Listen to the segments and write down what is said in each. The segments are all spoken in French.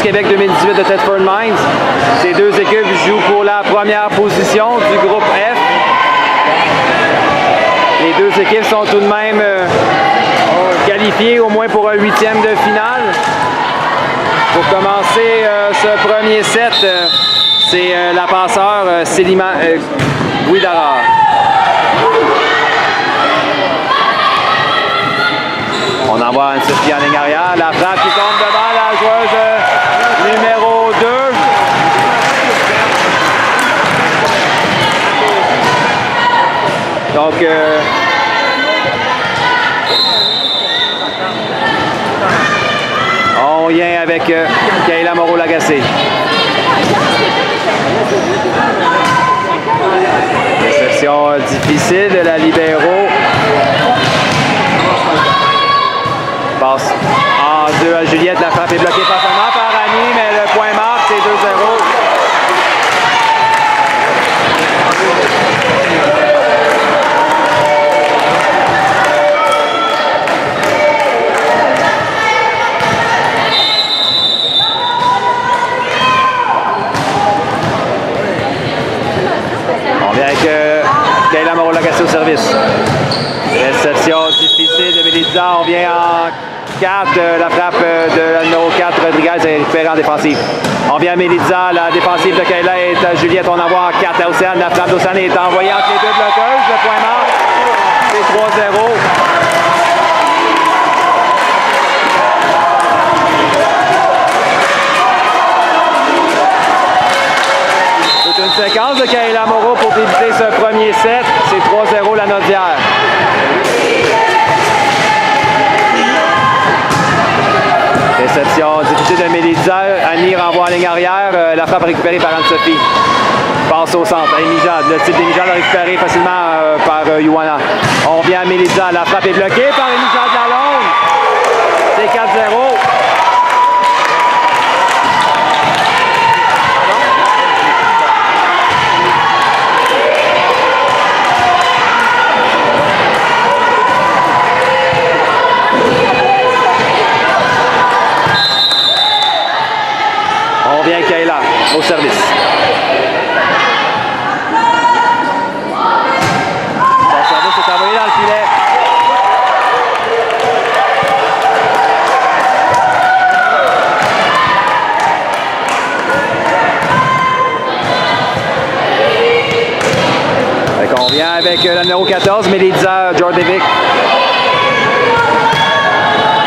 Québec 2018 de Thetford Mines. Ces deux équipes jouent pour la première position du groupe F. Les deux équipes sont tout de même qualifiées au moins pour un huitième de finale. Pour commencer ce premier set, c'est la passeur Célima Guidara. On envoie Anne-Sophie en ligne arrière. La frappe qui tombe devant la joueuse numéro 2. Donc, on vient avec Kayla Moreau-Lagacé. Réception difficile de la libéro. Passe en 2 à Juliette. La frappe est bloquée facilement par Annie, mais le point marque, c'est 2-0. On vient avec Kayla Moreau-Lagacé au service. Réception difficile de Mélissa. On vient en 4. La frappe de la numéro 4, Rodriguez, est récupérée en défensive. On vient à Mélissa. La défensive de Kayla est à Juliette. On envoie en 4 à Océane. La frappe d'Océane est envoyée entre les deux bloqueuses. Le point marque. C'est 3-0. C'est une séquence de Kayla Moreau pour débuter ce premier set. C'est 3-0 la Naudière. Réception difficile de Mélissa. Annie renvoie en ligne arrière. La frappe récupérée par Anne-Sophie. Passe au centre. Émijad. Le type d'Émijad récupéré facilement par Ioana. On revient à Mélissa. La frappe est bloquée par Émijad Lalonde. C'est 4-0. On vient Kayla au service. Son service est envoyé dans le filet. On vient avec la numéro 14, Mélissa Djordjevic.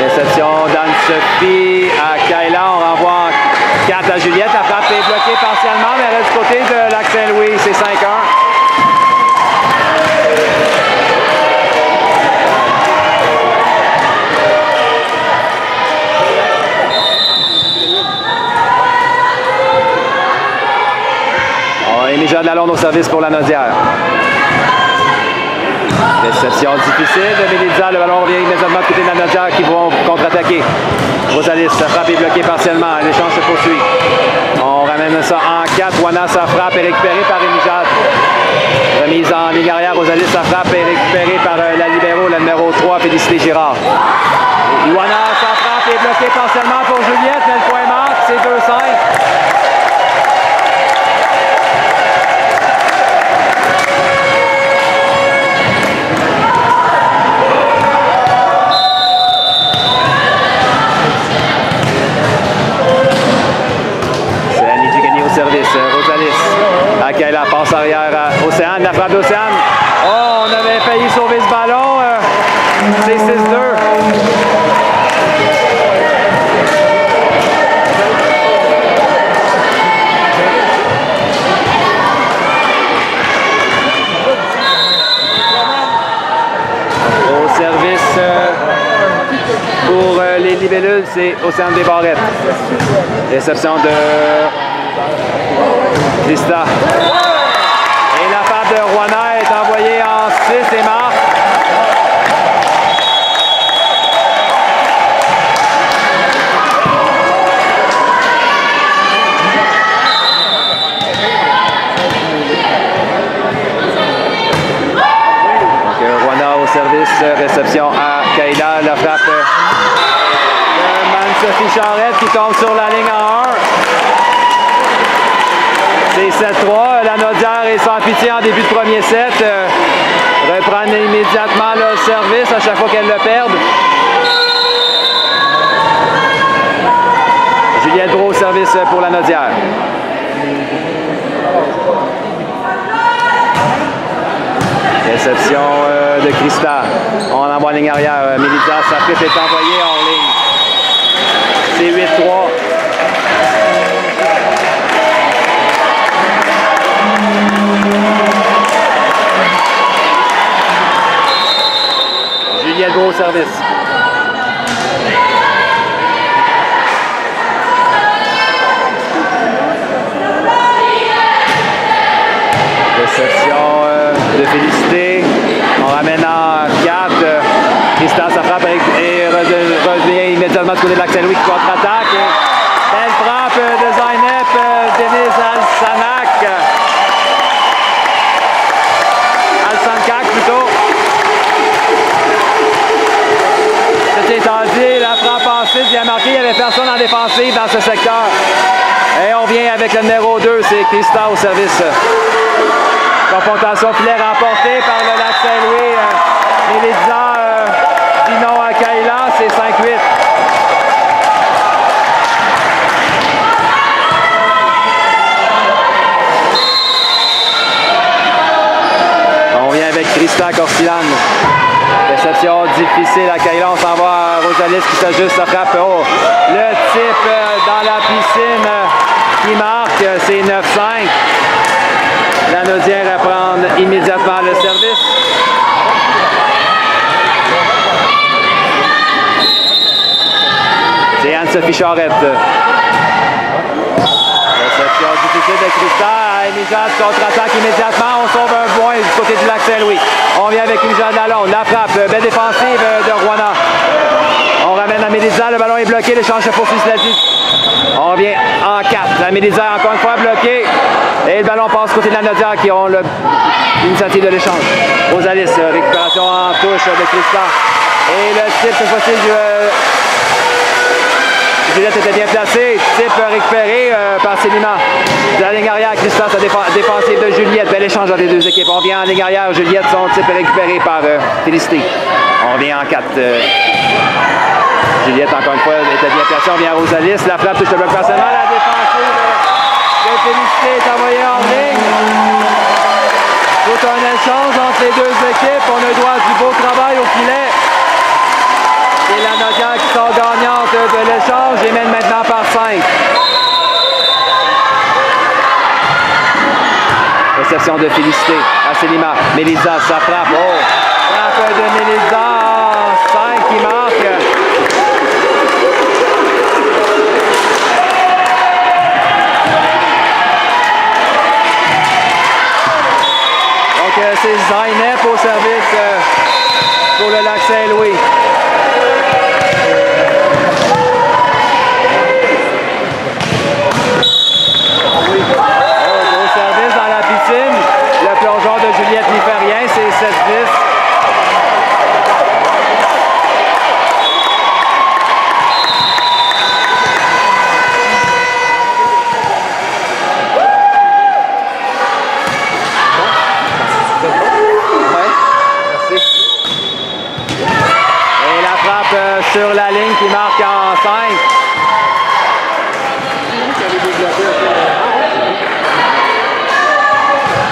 Réception d'Anne-Sophie à Kayla. On renvoie en 4 à Juliette. La frappe est bloquée partiellement, mais elle reste du côté de Lac Saint-Louis. C'est 5-1. On a Émijad Lalonde au service pour la Naudière. Réception difficile de Mélissa. Le ballon revient immédiatement du côté de la Naudière qui vont contre-attaquer. Rosalis, sa frappe est bloquée partiellement. L'échange se poursuit. On ramène ça en 4. Wana, sa frappe est récupérée par Émijad. Remise en ligne arrière. Rosalis, sa frappe est récupérée par la libéro, la numéro 3, Félicité Girard. Wana, sa frappe est bloquée partiellement pour Juliette, mais le point marque, c'est 2-5. Service, Rosalis. À Kayla, passe arrière à Océane. La frappe d'Océane. Oh, on avait failli sauver ce ballon. C'est 6-2. Au service pour les libellules, c'est Océane Desbarrettes. Réception de Krista. Et la frappe de Rouana est envoyée en 6 et marque. Donc Rouana au service, réception à Kayla, la frappe de Anne-Sophie Charette qui tombe sur la ligne en 1. C'est 7-3. La Naudière est sans pitié en début de premier set. Reprendre immédiatement le service à chaque fois qu'elle le perd. Juliette Brault au service pour la Naudière. Réception de Christa. On envoie en ligne arrière. Mélissa Safrip est envoyée en ligne. C'est 8-3. Juliette Brault au service. Réception de Félicité. On ramène en 4. Christa, ça frappe et revient immédiatement du côté de l'Accès Louis qui contre-attaque. Belle frappe de Zainep, Denise Alsankak plutôt. Ceci étant dit, la frappe en 6 vient marquer. Il n'y avait personne en défensive dans ce secteur. Et on vient avec le numéro 2, c'est Christa au service. Confrontation filet remportée par le Lac Saint-Louis. Mélissa Dinon à Kaila, c'est 5-8. On vient avec Christa Corsilane. Réception difficile à Kaila. On s'en va à Rosalis qui s'ajuste sa frappe. Oh, le type dans la piscine qui marque, c'est 9-5. La Naudière à prendre immédiatement le service. C'est Anne-Sophie Charette. Réception difficile de Christa. Émilie-Jeanne contre-attaque immédiatement. On sauve un point du côté du Lac Saint-Louis. On vient avec Émilie-Jeanne Lalonde. La frappe. Belle défensive de Rouen. On ramène à Mélissa. Le ballon est bloqué. L'échange se poursuit, cela dit. On vient en 4. La Mélissa encore une fois bloquée. Et le ballon passe côté de la Naudière qui ont l'initiative de l'échange. Rosalis, récupération en touche de Christa. Et le type, cette fois-ci, Juliette était bien placée. Type récupéré par Célina. De la ligne arrière, Christa, sa défensive de Juliette. Bel échange entre les deux équipes. On vient en ligne arrière. Juliette, son type récupéré par Félicité. On vient en 4. Juliette, encore une fois, était bien placée. On vient à Rosalis. La frappe touche le bloc personnel. La défensive de Félicité est envoyée en ligne. Tout un échange entre les deux équipes. On a le droit du beau travail au filet. Et la Naudière qui sort gagnante de l'échange et mène maintenant par 5. Réception de Félicité à Célima. Mélissa, ça frappe. Oh! Frappe de Mélissa. 5 qui marque. Donc c'est Zainep au service pour le Lac Saint-Louis. Le plongeon de Juliette n'y fait rien, c'est 7-10. Et la frappe sur la ligne qui marque en 5.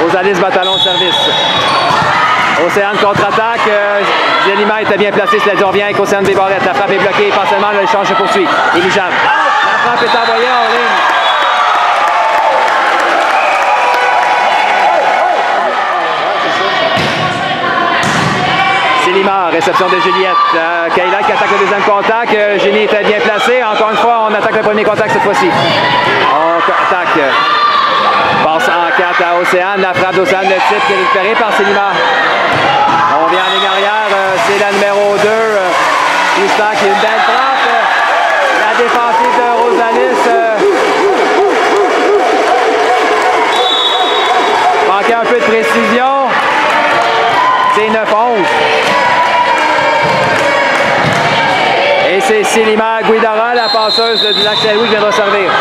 Rosalis Batalon de service. Océane contre-attaque. Zélima était bien placé. Cela dit, on vient avec Océane Bébarrette. La frappe est bloquée. Partiellement, l'échange se poursuit. Élie-Jeanne. La frappe est envoyée en ligne. Célima, réception de Juliette. Kaila qui attaque le deuxième contact. Génie était bien placé. Encore une fois, on attaque le premier contact cette fois-ci. On attaque. Passe en 4 à Océane. La frappe d'Océane, le type qui est récupéré par Célima. On vient en ligne arrière. C'est la numéro 2. Christa qui a une belle frappe. La défensive de Rosalis. Manquait un peu de précision. C'est 9-11. Et c'est c'est Sélima Guidara, la passeuse du Lac Saint-Louis qui viendra servir.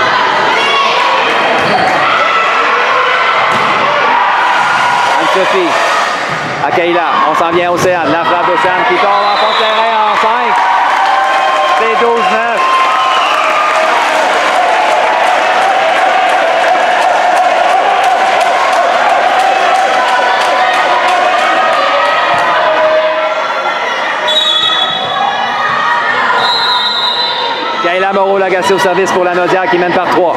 Anne-Sophie. Akaila, on s'en vient Océane. La frappe d'Océane qui tombe en fond de terrain en 5. C'est 12-9. Kayla Moreau-Lagacé au service pour la Naudière qui mène par 3.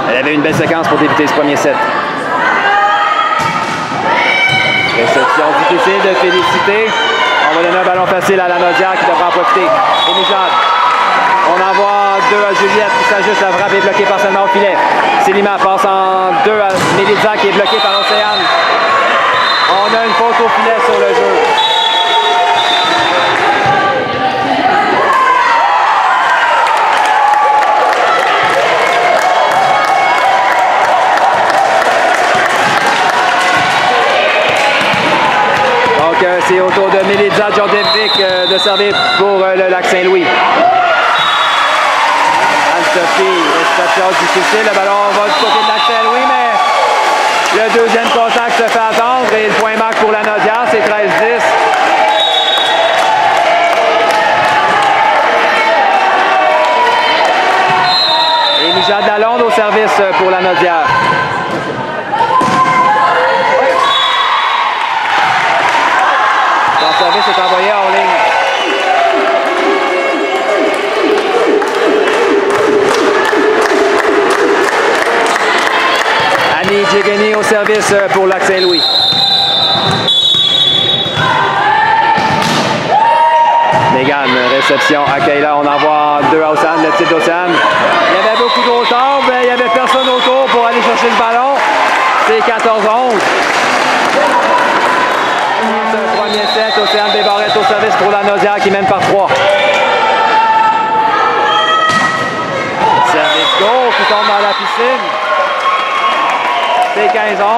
Elle avait une belle séquence pour débuter ce premier set. Réception difficile de Félicité. On va donner un ballon facile à la Naudière qui devra en profiter. Émijade. On envoie 2 à Juliette qui s'ajuste. La frappe est bloquée partiellement au filet. Sélima passe en 2 à Mélissa qui est bloquée par Océane. On a une faute au filet sur le jeu. C'est au tour de Melissa Djordjevic de servir pour le Lac Saint-Louis. Anne-Sophie, réception difficile. Le ballon va du côté de Lac Saint-Louis, mais le deuxième contact se fait attendre et le point marque pour la Naudière, c'est 13-10. Et Mijade Lalonde au service pour la Naudière. Son service est envoyé hors ligne. Annie Djegeni au service pour Lac Saint-Louis. Megan, réception à Kayla. On envoie 2 à Océane, le titre d'Océane. Il y avait beaucoup de hauteur, mais il n'y avait personne autour pour aller chercher le ballon. C'est 14-11. Premier set, Océane Desbarrettes au service pour la Naudière qui mène par 3. Service go qui tombe dans la piscine. C'est 15-11.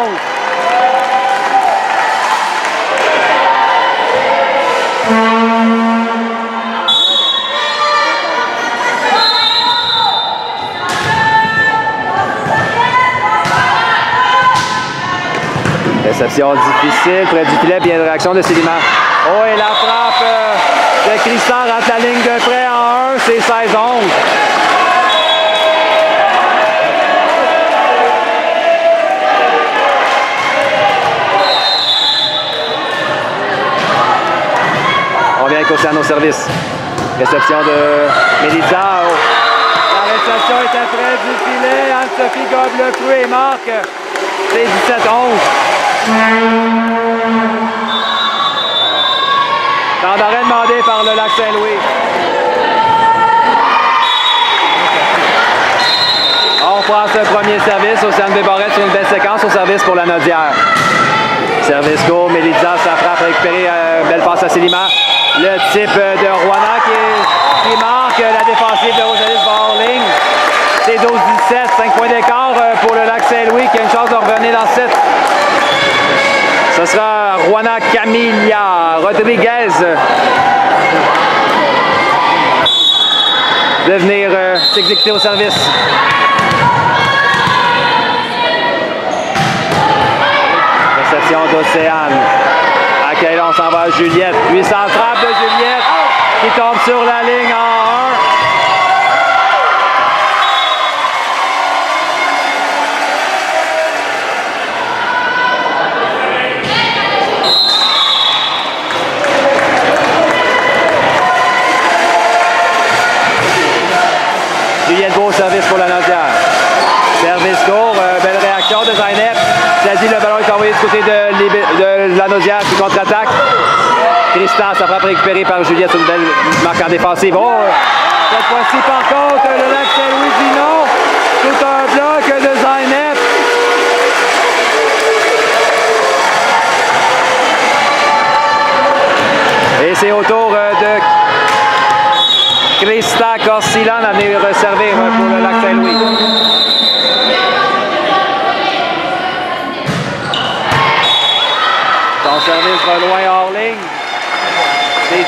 Réception difficile, près du filet, bien de réaction de Sélima. Oh, et la frappe de Christian rentre la ligne de près en 1, c'est 16-11. On vient avec Océane au service. Réception de Mélissa. Oh. La réception était près du filet. Anne-Sophie gobe le coup et marque. C'est 17-11. Temps d'arrêt demandé par le Lac Saint-Louis. On prend ce premier service. Océane Desbarrettes sur une belle séquence au service pour la Naudière. Service go, Mélissa, sa frappe récupérée. Belle passe à Sélima. Le type de Rouen qui marque la défensive de Rosalie va hors ligne. C'est 12-17, 5 points d'écart pour le Lac Saint-Louis qui a une chance de revenir dans le set. Ce sera Juana Camilla Rodriguez de venir s'exécuter au service. Réception d'Océane. À quelle on s'en va à Juliette. Puissante frappe de Juliette qui tombe sur la ligne en 1. Juliette Beau, service pour la Naudière. Service court, belle réaction de Zainep. Ça dit, le ballon est envoyé du côté de la Naudière qui contre-attaque. Tristan, sa frappe récupérée par Juliette, une belle marque en défensive. Oh, cette fois-ci, par contre, le Lac Saint-Louis dit non. Tout un bloc de Zainep. Et c'est au tour de Krista Corsilan à venir servir pour le Lac Saint-Louis. Son service va loin hors ligne. C'est 19-13.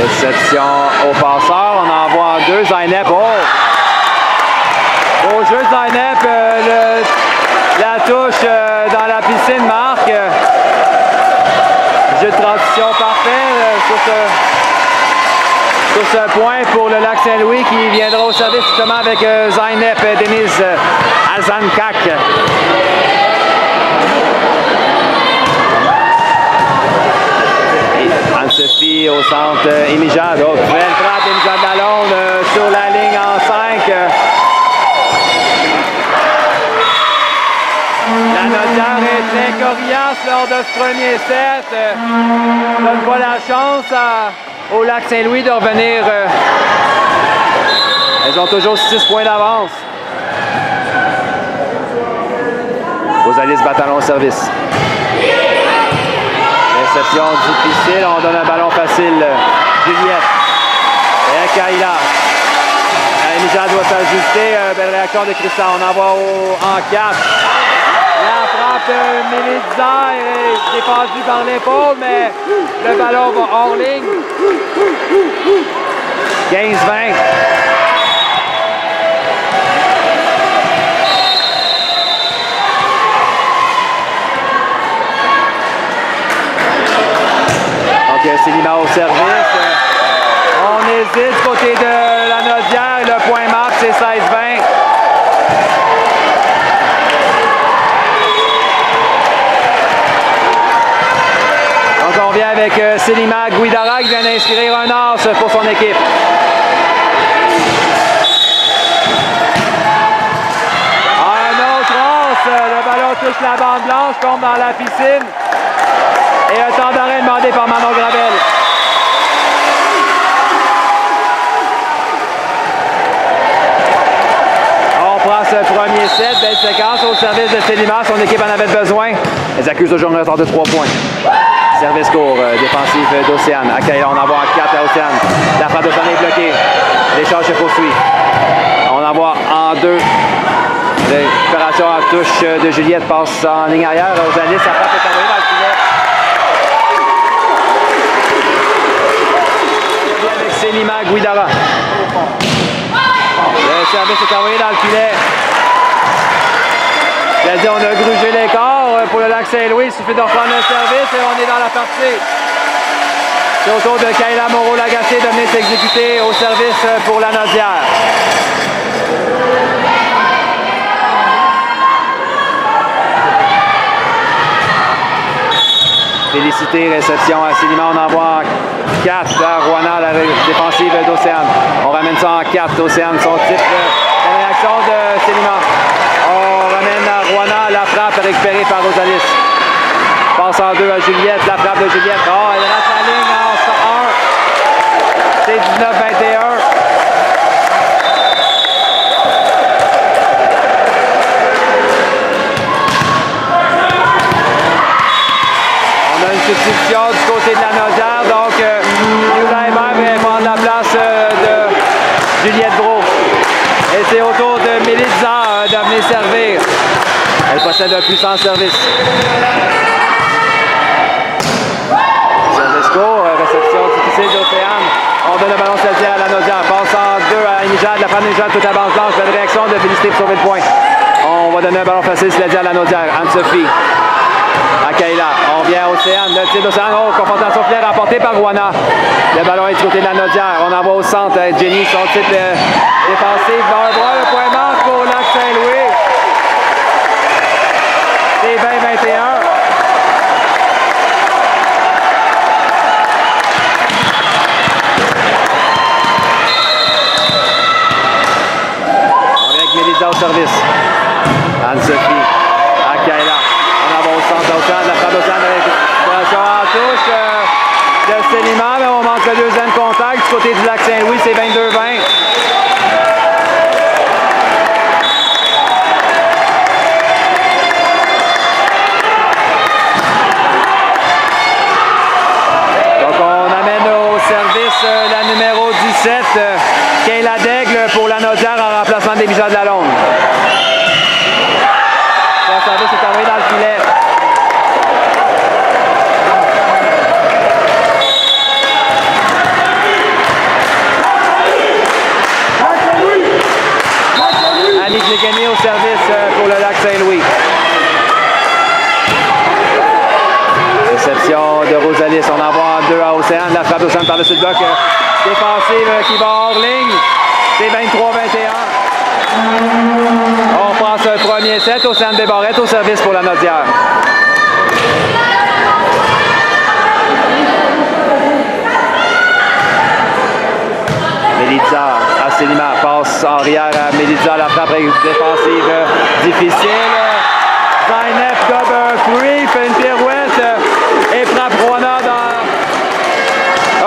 Réception au passeur. On envoie deux. Zaynep. Oh! Au jeu de Zaynep. La touche dans la piscine marque. Jeu de transition parfait sur ce point pour le Lac-Saint-Louis qui viendra au service justement avec Zaynep, Denise Azankak. Anne-Sophie au centre, Émijad. Oh, belle frappe, Émijad Lalonde sur la ligne en 5. La Naudière est très coriace lors de ce premier set. Donne pas la chance au Lac-Saint-Louis de revenir. Elles ont toujours 6 points d'avance. Rosalie se battant au service. Réception difficile. On donne un ballon facile. Juliette. Et Kaila. Émijad doit s'ajuster. Belle réaction de Christian. On envoie en 4. La frappe de Melissa est défendue par l'épaule, mais le ballon va hors ligne. 15-20. Donc, Célima au service. On hésite du côté de la Naudière. Le point marque, c'est 16-20. On vient avec Célima Guidara qui vient d'inscrire un as pour son équipe. Un autre as. Le ballon touche la bande blanche, tombe dans la piscine. Et un temps d'arrêt demandé par Manon Gravel. On prend ce premier set. Belle séquence au service de Célima. Son équipe en avait besoin. Les accuse aujourd'hui un retard de 3 points. Service court, défensif d'Océane. À Kaila, on envoie en 4 à Océane. La frappe d'Océane est bloquée. L'échange se poursuit. On envoie en 2. Récupération à touche de Juliette passe en ligne arrière. Rosalie, sa frappe est envoyée dans le filet. Avec Célima Guidara. Le service est envoyé dans le filet. C'est-à-dire, on a grugé l'écart pour le Lac-Saint-Louis. Il suffit de reprendre le service et on est dans la partie. C'est au tour de Kaila Moreau-Lagacé de venir s'exécuter au service pour la Naudière. Félicité, réception à Célima. On envoie en 4 à Rouen, la défensive d'Océane. On ramène ça en 4. Océane, son titre. La réaction de Célima. On ramène à Rouen, la frappe récupérée par Rosalis. Passe en 2 à Juliette, la frappe de Juliette. Oh, elle rate la ligne en 1. C'est 19-21. On a une substitution du côté de la Naudière, donc Yulaïma vient prendre la place de Juliette Brault. Et c'est au tour de Mélissa de venir servir. Elle possède un puissant service. Service court, réception difficile d'Océane. On donne le ballon à la Naudière. Passe en 2 à Émijad. La femme d'Émijad toute la bande blanche. Belle réaction de Félicité pour sauver le point. On va donner un ballon facile, c'est à la Naudière. Anne-Sophie. À Kaila. On vient à Océane. Le tir d'Océane. Oh, confrontation fière remportée par Rouen. Le ballon est du côté de la Naudière. On envoie au centre. Jenny, son titre défensif. Dans le bras, le point marque pour Lac-Saint-Louis. C'est 20-21. On vient avec Mélissa au service. Anne-Sophie. À Kaila. On envoie au centre d'Océane. La frappe d'Océane avec attention en touche de Célima, mais on manque le deuxième contact. Du côté du Lac-Saint-Louis, c'est 22-20. Donc on amène au service la numéro 17, Kayla Daigle pour la Naudière en remplacement d'Émijad Lalonde. Rosalis. On envoie en 2 à Océane. La frappe d'Océane par-dessus le bloc. Défensive qui va hors ligne. C'est 23-21. On prend ce premier set. Océane Desbarrettes au service pour la Naudière. Mélizza à Célima, passe en arrière à Mélizza, la frappe défensive difficile. Zainep cover free, fait une pirouette et frappe Roana dans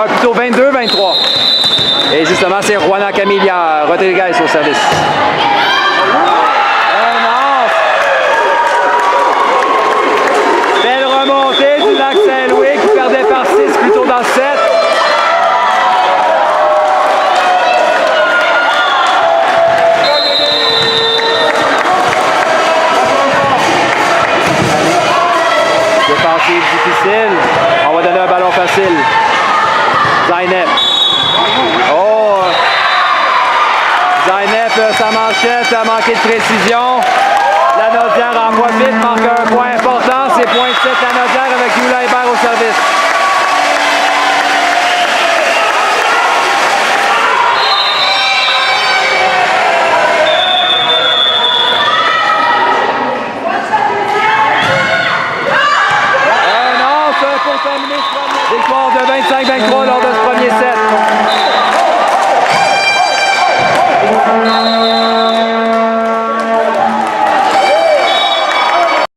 plutôt 22-23. Et justement, c'est Roana Camilla Rodriguez au service. Belle remontée du Lac Saint-Louis qui perdait par 6 plutôt dans le 7. Défensive difficile. On va donner un ballon facile. Zainep. Oh! Zainep, sa manchette a manqué de précision. La Naudière en profite, marque un point important. C'est point 7 la Naudière avec Yula Hébert au service. Victoire de 25-23 lors de ce premier set.